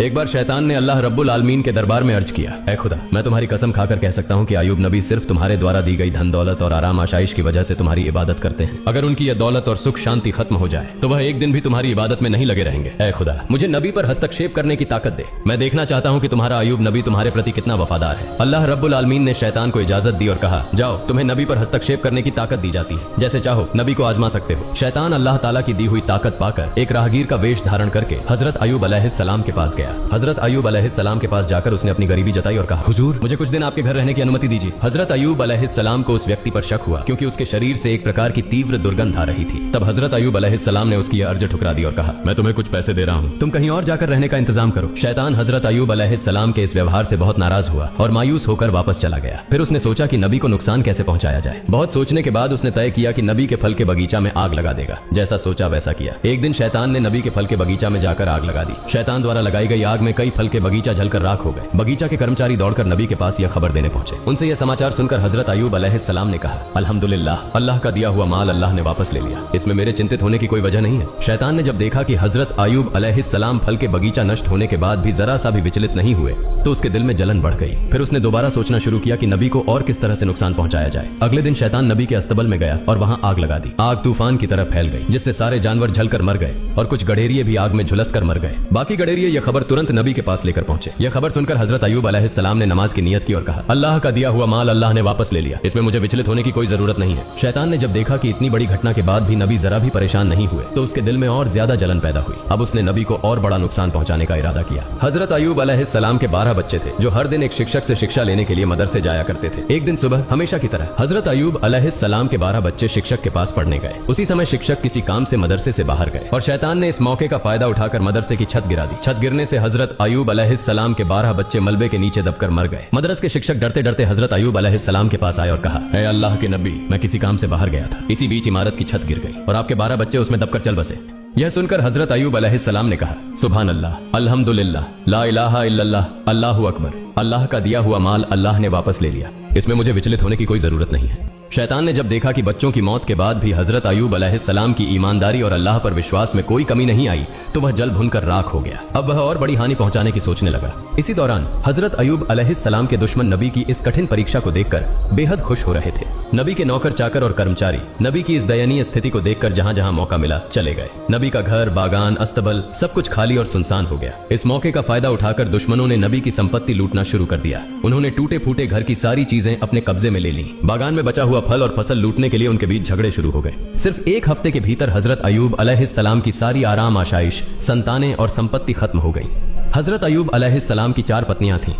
एक बार शैतान ने अल्लाह रब्बुल आलमीन के दरबार में अर्ज किया, ऐ खुदा, मैं तुम्हारी कसम खाकर कह सकता हूँ कि अयूब नबी सिर्फ तुम्हारे द्वारा दी गई धन दौलत और आराम आशाइश की वजह से तुम्हारी इबादत करते हैं। अगर उनकी यह दौलत और सुख शांति खत्म हो जाए तो वह एक दिन भी तुम्हारी इबादत में नहीं लगे रहेंगे। ऐ खुदा, मुझे नबी पर हस्तक्षेप करने की ताकत दे। मैं देखना चाहता हूँ कि तुम्हारा अयूब नबी तुम्हारे प्रति कितना वफादार है। अल्लाह रब्बुल आलमीन ने शैतान को इजाजत दी और कहा, जाओ, तुम्हें नबी पर हस्तक्षेप करने की ताकत दी जाती है, जैसे चाहो नबी को आजमा सकते हो। शैतान अल्लाह ताला की दी हुई ताकत पाकर एक राहगीर का वेश धारण करके हजरत अयूब अलैहिस्सलाम के पास गया। हजरत अयूब अलैहिस्सलाम के पास जाकर उसने अपनी गरीबी जताई और कहा, हुजूर, मुझे कुछ दिन आपके घर रहने की अनुमति दीजिए। हजरत अयूब अलैहिस्सलाम को उस व्यक्ति पर शक हुआ क्योंकि उसके शरीर से एक प्रकार की तीव्र दुर्गंध आ रही थी। तब हजरत अयूब अलैहिस्सलाम ने उसकी अर्ज ठुकरा दी और कहा, मैं तुम्हें कुछ पैसे दे रहा हूँ, तुम कहीं और जाकर रहने का इंतजाम करो। शैतान हजरत अयूब अलैहिस्सलाम के इस व्यवहार से बहुत नाराज हुआ और मायूस होकर वापस चला गया। फिर उसने सोचा कि नबी को नुकसान कैसे पहुंचाया जाए। बहुत सोचने के बाद उसने तय किया कि नबी के फल के बगीचा में आग लगा देगा। जैसा सोचा वैसा किया। एक दिन शैतान ने नबी के फल के बगीचा में जाकर आग लगा दी। शैतान द्वारा लगाई गई आग में कई फल के बगीचा जलकर राख हो गए। बगीचा के कर्मचारी दौड़कर नबी के पास यह खबर देने पहुंचे। उनसे यह समाचार सुनकर हजरत अयूब अलैहिस्सलाम ने कहा, अल्हम्दुलिल्लाह, अल्लाह का दिया हुआ माल अल्लाह ने वापस ले लिया, इसमें मेरे चिंतित होने की कोई वजह नहीं है। शैतान ने जब देखा कि हजरत अयूब अलैहिस्सलाम फल के बगीचा नष्ट होने के बाद भी जरा सा भी विचलित नहीं हुए तो उसके दिल में जलन बढ़ गई। फिर उसने दोबारा सोचना शुरू किया कि नबी को और किस तरह से नुकसान पहुंचाया जाए। अगले दिन शैतान नबी के अस्तबल में गया और वहां आग लगा दी। आग तूफान की तरह फैल गई जिससे सारे जानवर जलकर मर गए और कुछ गडेरिये भी आग में झुलस कर मर गए। बाकी गडेरिये यह खबर तुरंत नबी के पास लेकर पहुंचे। यह खबर सुनकर हजरत अयूब अलैहिस्सलाम ने नमाज की नियत की और कहा, अल्लाह का दिया हुआ माल अल्लाह ने वापस ले लिया, इसमें मुझे विचलित होने की कोई जरूरत नहीं है। शैतान ने जब देखा कि इतनी बड़ी घटना के बाद भी नबी जरा भी परेशान नहीं हुए तो उसके दिल में और ज्यादा जलन पैदा हुई। अब उसने नबी को और बड़ा नुकसान पहुंचाने का इरादा किया। हजरत अयूब अलैहिस्सलाम के 12 बच्चे थे जो हर दिन एक शिक्षक से शिक्षा लेने के लिए मदरसे जाया करते थे। एक दिन सुबह हमेशा की तरह हजरत अयूब अलैहिस्सलाम के 12 बच्चे शिक्षक के पास पढ़ने गए। उसी समय शिक्षक किसी काम से मदरसे से बाहर गए और शैतान ने इस मौके का फायदा उठाकर मदरसे की छत गिरा दी। छत गिरने से हजरत अयूब अलैहिस्सलाम के 12 बच्चे मलबे के नीचे दबकर मर गए। मदरस के शिक्षक डरते डरते हजरत अयूब अलैहिस्सलाम के पास आए और कहा, ऐ अल्लाह के नबी, मैं किसी काम से बाहर गया था, इसी बीच इमारत की छत गिर गई और आपके 12 बच्चे उसमें दबकर चल बसे। यह सुनकर हजरत अयूब अलैहिस्सलाम ने कहा, सुभान अल्लाह, अल्हम्दुलिल्लाह, ला इलाहा इल्लल्लाह, अल्लाहु अकबर, अल्लाह का दिया हुआ माल अल्लाह ने वापस ले लिया, इसमें मुझे विचलित होने की कोई जरूरत नहीं है। शैतान ने जब देखा कि बच्चों की मौत के बाद भी हजरत अयूब अलैहिस्सलाम की ईमानदारी और अल्लाह पर विश्वास में कोई कमी नहीं आई तो वह जल भुनकर राख हो गया। अब वह और बड़ी हानि पहुंचाने की सोचने लगा। इसी दौरान हजरत अयूब अलैहिस्सलाम के दुश्मन नबी की इस कठिन परीक्षा को देखकर बेहद खुश हो रहे थे। नबी के नौकर चाकर और कर्मचारी नबी की इस दयनीय स्थिति को देखकर जहां जहां मौका मिला चले गए। नबी का घर, बागान, अस्तबल सब कुछ खाली और सुनसान हो गया। इस मौके का फायदा उठाकर दुश्मनों ने नबी की संपत्ति लूटना शुरू कर दिया। उन्होंने टूटे फूटे घर की सारी चीजें अपने कब्जे में ले ली। बागान में बचा हुआ फल और फसल लूटने के लिए उनके बीच झगड़े शुरू हो गए। सिर्फ एक हफ्ते के भीतर हजरत अयूब अलैहिस्सलाम की सारी आराम आशाइश, संतानें और संपत्ति खत्म हो गई। हजरत अयूब अलैहिस्सलाम की 4 पत्नियां थीं।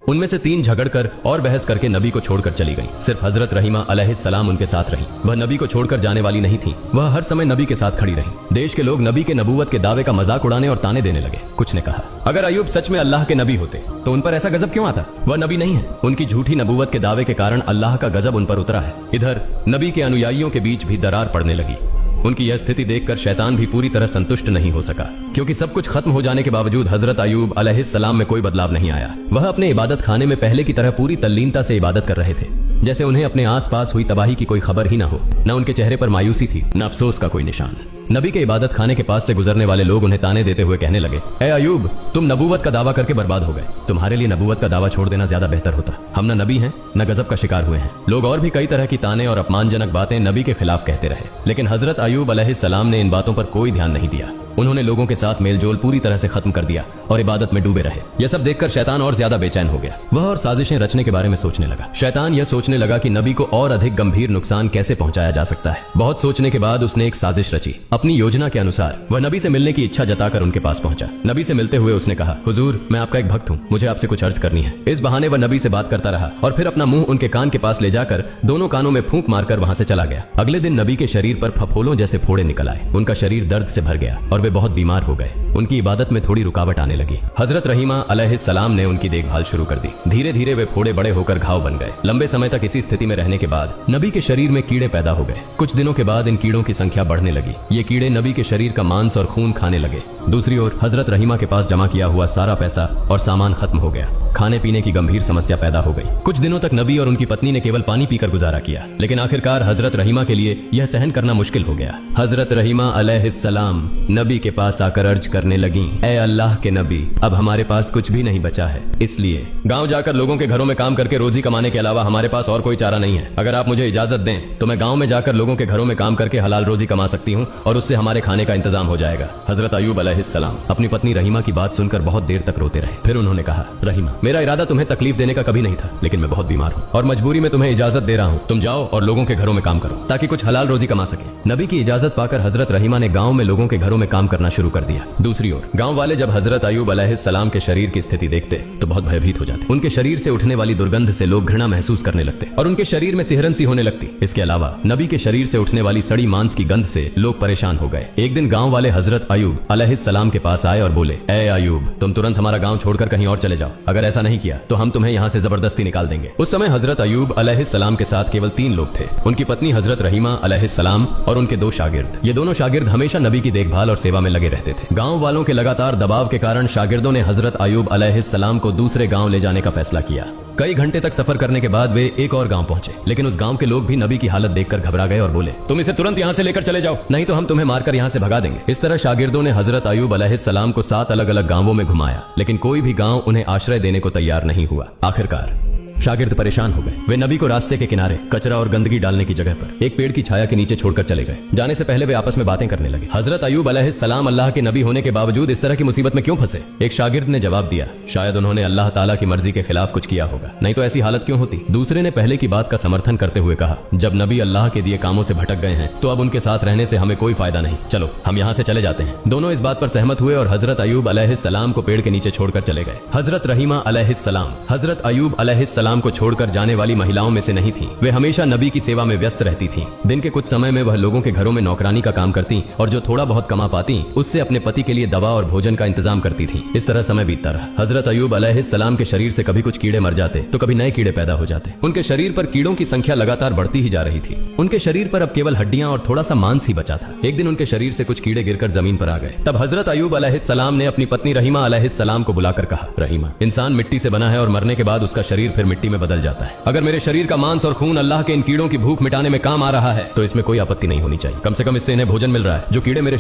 उनमें से 3 झगड़कर और बहस करके नबी को छोड़कर चली गईं। सिर्फ हजरत रहीमा अलैहिस्सलाम उनके साथ रही। वह नबी को छोड़कर जाने वाली नहीं थी। वह हर समय नबी के साथ खड़ी रही। देश के लोग नबी के नबूवत के दावे का मजाक उड़ाने और ताने देने लगे। कुछ ने कहा, अगर अयूब सच में अल्लाह के नबी होते तो उन पर ऐसा गजब क्यों आता? वह नबी नहीं है। उनकी झूठी नबूवत के दावे के कारण अल्लाह का गजब उन पर उतरा है। इधर नबी के अनुयायियों के बीच भी दरार पड़ने लगी। उनकी यह स्थिति देखकर शैतान भी पूरी तरह संतुष्ट नहीं हो सका क्योंकि सब कुछ खत्म हो जाने के बावजूद हजरत अयूब अलैहिस्सलाम में कोई बदलाव नहीं आया। वह अपने इबादत खाने में पहले की तरह पूरी तल्लीनता से इबादत कर रहे थे, जैसे उन्हें अपने आसपास हुई तबाही की कोई खबर ही न हो। न उनके चेहरे पर मायूसी थी, न अफसोस का कोई निशान। नबी के इबादत खाने के पास से गुजरने वाले लोग उन्हें ताने देते हुए कहने लगे, ए अयूब, तुम नबूवत का दावा करके बर्बाद हो गए। तुम्हारे लिए नबूवत का दावा छोड़ देना ज्यादा बेहतर होता। हम न नबी हैं न गजब का शिकार हुए हैं। लोग और भी कई तरह की ताने और अपमानजनक बातें नबी के खिलाफ कहते रहे, लेकिन हजरत अयूब अलैहिस्सलाम ने इन बातों पर कोई ध्यान नहीं दिया। उन्होंने लोगों के साथ मेलजोल पूरी तरह से खत्म कर दिया और इबादत में डूबे रहे। यह सब देखकर शैतान और ज्यादा बेचैन हो गया। वह और साजिशें रचने के बारे में सोचने लगा। शैतान यह सोचने लगा कि नबी को और अधिक गंभीर नुकसान कैसे पहुंचाया जा सकता है। बहुत सोचने के बाद उसने एक साजिश रची। अपनी योजना के अनुसार वह नबी से मिलने की इच्छा जताकर उनके पास पहुंचा। नबी से मिलते हुए उसने कहा, हुजूर, मैं आपका एक भक्त हूँ, मुझे आपसे कुछ अर्ज करनी है। इस बहाने वह नबी से बात करता रहा और फिर अपना मुंह उनके कान के पास ले जाकर दोनों कानों में फूंक मारकर वहां से चला गया। अगले दिन नबी के शरीर पर फफोलों जैसे फोड़े निकल आए। उनका शरीर दर्द से भर गया और वे बहुत बीमार हो गए। उनकी इबादत में थोड़ी रुकावट आने लगी। हजरत रहीमा अलैहिस्सलाम ने उनकी देखभाल शुरू कर दी। धीरे धीरे वे फोड़े बड़े होकर घाव बन गए। लंबे समय तक इसी स्थिति में रहने के बाद नबी के शरीर में कीड़े पैदा हो गए। कुछ दिनों के बाद इन कीड़ों की संख्या बढ़ने लगी। ये कीड़े नबी के शरीर का मांस और खून खाने लगे। दूसरी ओर हजरत रहीमा के पास जमा किया हुआ सारा पैसा और सामान खत्म हो गया। खाने पीने की गंभीर समस्या पैदा हो गई। कुछ दिनों तक नबी और उनकी पत्नी ने केवल पानी पीकर गुजारा किया, लेकिन आखिरकार हजरत रहीमा के लिए यह सहन करना मुश्किल हो गया। हजरत रहीमा अलैहिस्सलाम नबी के पास आकर अर्ज करने लगी, ए अल्लाह के नबी, अब हमारे पास कुछ भी नहीं बचा है, इसलिए गांव जाकर लोगों के घरों में काम करके रोजी कमाने के अलावा हमारे पास और कोई चारा नहीं है। अगर आप मुझे इजाजत दें तो मैं गांव में जाकर लोगों के घरों में काम करके हलाल रोजी कमा सकती हूँ और उससे हमारे खाने का इंतजाम हो जाएगा। हजरत अयूब अलैहिस्सलाम अपनी पत्नी रहीमा की बात सुनकर बहुत देर तक रोते रहे। फिर उन्होंने कहा, रहीमा, मेरा इरादा तुम्हें तकलीफ देने का कभी नहीं था, लेकिन मैं बहुत बीमार हूँ और मजबूरी में तुम्हें इजाजत दे रहा हूँ। तुम जाओ और लोगों के घरों में काम करो ताकि कुछ हलाल रोजी कमा सके। नबी की इजाजत पाकर हजरत रहीमा ने गांव में लोगों के घरों में काम करना शुरू कर दिया। दूसरी ओर गांव वाले जब हजरत अयूब अलैहिस्सलाम के शरीर की स्थिति देखते तो बहुत भयभीत हो जाते। उनके शरीर से उठने वाली दुर्गंध से लोग घृणा महसूस करने लगते और उनके शरीर में सिहरन सी होने लगती। इसके अलावा नबी के शरीर से उठने वाली सड़ी मांस की गंध से लोग परेशान हो गए। एक दिन गांव वाले हजरत अयूब अलैहिस्सलाम के पास आए और बोले, ए अयूब, तुम तुरंत हमारा गांव छोड़कर कहीं और चले जाओ। अगर ऐसा नहीं किया तो हम तुम्हें यहाँ से जबरदस्ती निकाल देंगे। उस समय हजरत अयूब अलैहिस्सलाम के साथ केवल 3 लोग थे, उनकी पत्नी हजरत रहीमा अलैहिस्सलाम और उनके 2 शागिर्द। ये दोनों शागिर्द हमेशा नबी की देखभाल और सेवा में लगे रहते थे। गांव वालों के लगातार दबाव के कारण शागिर्दों ने हजरत अयूब अलैहिस्सलाम को दूसरे गांव ले जाने का फैसला किया। कई घंटे तक सफर करने के बाद वे एक और गांव पहुंचे, लेकिन उस गांव के लोग भी नबी की हालत देखकर घबरा गए और बोले, तुम इसे तुरंत यहाँ से लेकर चले जाओ, नहीं तो हम तुम्हें मारकर यहाँ से भगा देंगे। इस तरह शागिर्दों ने हजरत अयूब अलैहिस्सलाम को 7 अलग अलग गांवों में घुमाया, लेकिन कोई भी गांव उन्हें आश्रय देने को तैयार नहीं हुआ। आखिरकार शागिर्द परेशान हो गए। वे नबी को रास्ते के किनारे कचरा और गंदगी डालने की जगह पर एक पेड़ की छाया के नीचे छोड़कर चले गए। जाने से पहले वे आपस में बातें करने लगे। हजरत अयूब अलैहिस्सलाम अल्लाह के नबी होने के बावजूद इस तरह की मुसीबत में क्यों फंसे? एक शागिर्द ने जवाब दिया, शायद उन्होंने अल्लाह ताला की मर्जी के खिलाफ कुछ किया होगा, नहीं तो ऐसी हालत क्यों होती। दूसरे ने पहले की बात का समर्थन करते हुए कहा, जब नबी अल्लाह के दिए कामों से भटक गए हैं तो अब उनके साथ रहने से हमें कोई फायदा नहीं, चलो हम यहाँ से चले जाते हैं। दोनों इस बात पर सहमत हुए और हजरत अयूब अलैहिस्सलाम को पेड़ के नीचे छोड़कर चले गए। हजरत रहीमा अलैहिस्सलाम हजरत अयूब अलैहिस्सलाम को छोड़कर जाने वाली महिलाओं में से नहीं थी। वे हमेशा नबी की सेवा में व्यस्त रहती थीं। दिन के कुछ समय में वह लोगों के घरों में नौकरानी का काम करती और जो थोड़ा बहुत कमा पाती उससे अपने पति के लिए दवा और भोजन का इंतजाम करती थीं। इस तरह समय बीतता रहा। हजरत अयूब अलैहिस्सलाम के शरीर से कभी कुछ कीड़े मर जाते तो कभी नए कीड़े पैदा हो जाते। उनके शरीर पर कीड़ों की संख्या लगातार बढ़ती ही जा रही थी। उनके शरीर पर अब केवल हड्डियां और थोड़ा सा मांस ही बचा था। एक दिन उनके शरीर से कुछ कीड़े गिरकर जमीन पर आ गए। तब हजरत अयूब अलैहिस्सलाम ने अपनी पत्नी रहीमा अलैहिस्सलाम को बुलाकर कहा, रहीमा, इंसान मिट्टी से बना है और मरने के बाद उसका शरीर फिर मिट्टी में बदल जाता है। अगर मेरे शरीर का मांस और खून अल्लाह के इन कीड़ों की भूख मिटाने में काम आ रहा है तो इसमें कोई आपत्ति नहीं होनी चाहिए। कम से कम इससे इन्हें भोजन मिल रहा है। जो कीड़े मेरे